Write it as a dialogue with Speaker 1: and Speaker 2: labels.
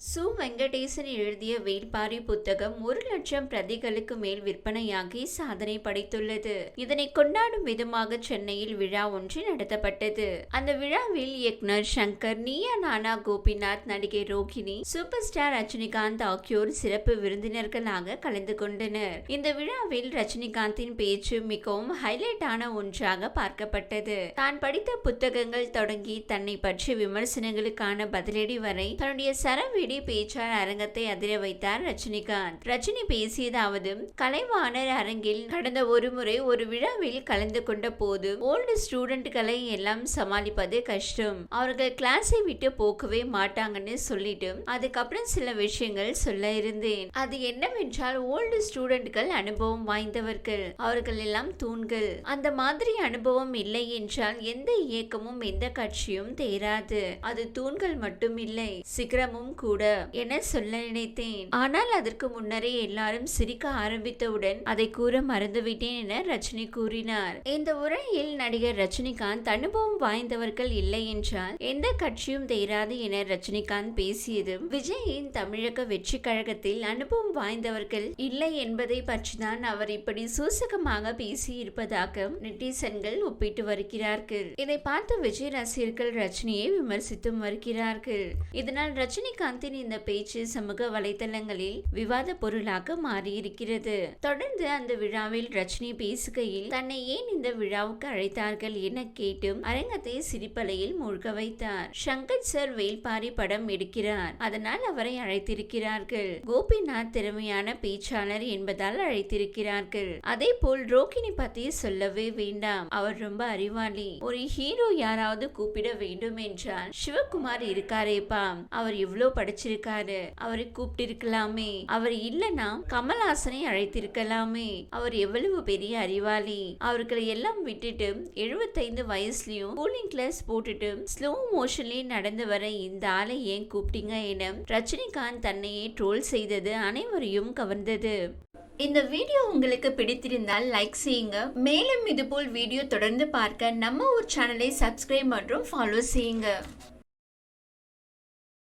Speaker 1: சு. வெங்கடேசன் எழுதிய வேள்பாரி புத்தகம் 1,00,000 பிரதிகளுக்கு மேல் விற்பனையாகி சாதனை படைத்துள்ளது. இதனை கொண்டாடும் விதமாக சென்னையில் விழா ஒன்று நடத்தப்பட்டது. அந்த விழாவில் இயக்குனர் சங்கர், நீயா நானா கோபிநாத், நடிகை ரோகிணி, சூப்பர் ஸ்டார் ரஜினிகாந்த் ஆகியோர் சிறப்பு விருந்தினர்களாக கலந்து கொண்டனர். இந்த விழாவில் ரஜினிகாந்தின் பேச்சு மிகவும் ஹைலைட் ஆன ஒன்றாக பார்க்கப்பட்டது. தான் படித்த புத்தகங்கள் தொடங்கி தன்னை பற்றிய விமர்சனங்களுக்கான பதிலடி வரை தன்னுடைய சரவெடி பேச்சாளர் அரங்கத்தை அதிர வைத்தார் ரஜினிகாந்த். ரஜினி பேசியதாவது: கலைவாணர் அரங்கில் கடந்த ஒரு முறை ஒரு விழாவில் கலந்து கொண்ட போது ஓல்டு ஸ்டூடெண்ட்களை எல்லாம் சமாளிப்பது கஷ்டம், அவர்கள் கிளாஸை விட்டு போகவே மாட்டாங்கன்னு சொல்லிட்டு அதுக்கப்புறம் சில விஷயங்கள் சொல்ல இருந்தேன். அது என்னவென்றால், ஓல்டு ஸ்டூடெண்ட்கள் அனுபவம் வாய்ந்தவர்கள், அவர்கள் எல்லாம் தூண்கள். அந்த மாதிரி அனுபவம் இல்லை என்றால் எந்த இயக்கமும் எந்த கட்சியும் தேராது. அது தூண்கள் மட்டும் இல்லை, சிகரமும் கூட என சொல்ல நினைத்தேன். ஆனால் அதற்கு முன்னரே எல்லாரும் சிரிக்க ஆரம்பித்தவுடன் அதை கூற மறந்துவிட்டேன் என ரஜினி கூறினார். இந்த உரையில் நடிகர் ரஜினிகாந்த் அனுபவம் வாய்ந்தவர்கள் இல்லை என்றால் எந்த கட்சியும் தேராது என ரஜினிகாந்த் பேசியதும், விஜயின் தமிழக வெற்றி கழகத்தில் அனுபவம் வாய்ந்தவர்கள் இல்லை என்பதை பற்றிதான் அவர் இப்படி சூசகமாக பேசி இருப்பதாக நெட்டிசன்கள் ஒப்பிட்டு வருகிறார்கள். இதை பார்த்த விஜய் ரசிகர்கள் ரஜினியை விமர்சித்தும் வருகிறார்கள். இதனால் ரஜினிகாந்தின் இந்த பேச்சு சமூக வலைதளங்களில் விவாத பொருளாக மாறியிருக்கிறது. தொடர்ந்து அந்த விழாவில் ரஜினி பேசுகையில் தன்னை ஏன் இந்த விழாவுக்கு அழைத்தார்கள் என கேட்டும் அரங்கத்தை சிரிப்பலையில் மூழ்க வைத்தார். சங்கர் சார் வேள்பாரி படம் எடுக்கிறார், அதனால் அவரை அழைத்திருக்கிறார்கள். கோபிநாத் திறமையான பேச்சாளர் என்பதால் அழைத்திருக்கிறார்கள். அதே போல் ரோகிணி பத்தி சொல்லவே வேண்டாம், அவர் ரொம்ப அறிவாளி. ஒரு ஹீரோ யாராவது கூப்பிட வேண்டும் என்றால் சிவகுமார் இருக்காரேப்பா, அவர் எவ்வளவு படிச்சிருக்காரு, அவரை கூப்பிட்டிருக்கலாமே. அவர் இல்லனா கமல்ஹாசனை அழைத்திருக்கலாமே, அவர் எவ்வளவு பெரிய அறிவாளி. அவர்களை எல்லாம் விட்டுட்டு 75 வயசுலயும் கூலிங் கிளாஸ் போட்டுட்டு ஸ்லோ மோஷன்லயே நடந்து வர இந்த ஆளை ஏன் கூப்பிட்டீங்க என ரஜினிகாந்த் தன்னையே ட்ரோல் செய்தது அனைவரையும் கவர்ந்தது. இந்த வீடியோ உங்களுக்கு பிடித்திருந்தால் லைக் செய்யுங்க. மேலும் இதுபோல் வீடியோ தொடர்ந்து பார்க்க நம்ம ஒரு சேனலை சப்ஸ்கிரைப் மற்றும் ஃபாலோ செய்யுங்க.